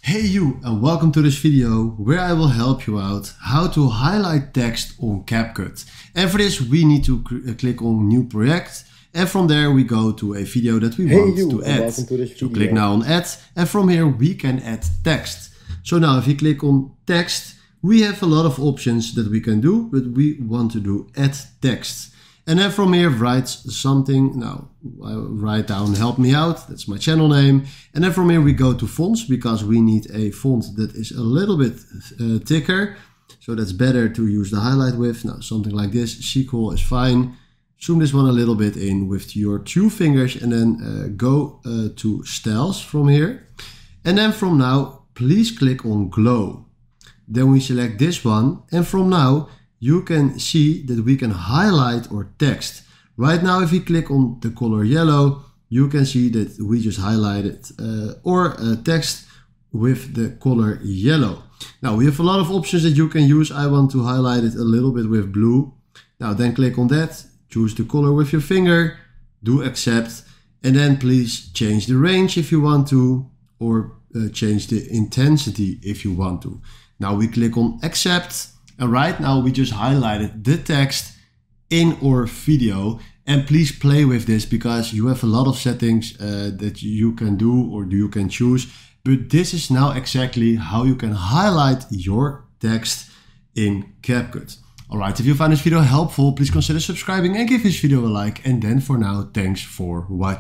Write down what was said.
Hey you, and welcome to this video where I will help you out how to highlight text on CapCut. And for this we need to click on new project, and from there we go to a video that we want to add. So click now on add, and from here we can add text. So now if you click on text, we have a lot of options that we can do, but we want to do add text. And then from here write something. Now I write down help me out, that's my channel name. And then from here we go to fonts, because we need a font that is a little bit thicker. So that's better to use the highlight with. Now something like this, SQL is fine. Zoom this one a little bit in with your 2 fingers, and then go to styles from here. And then from now, please click on glow. Then we select this one, and from now you can see that we can highlight our text. Right now, if you click on the color yellow, you can see that we just highlighted our text with the color yellow. Now we have a lot of options that you can use. I want to highlight it a little bit with blue. Now then click on that, choose the color with your finger, do accept, and then please change the range if you want to, or change the intensity if you want to. Now we click on accept. And right now we just highlighted the text in our video, and please play with this because you have a lot of settings that you can do or you can choose, but this is now exactly how you can highlight your text in CapCut. Alright, if you found this video helpful, please consider subscribing and give this video a like, and then for now, thanks for watching.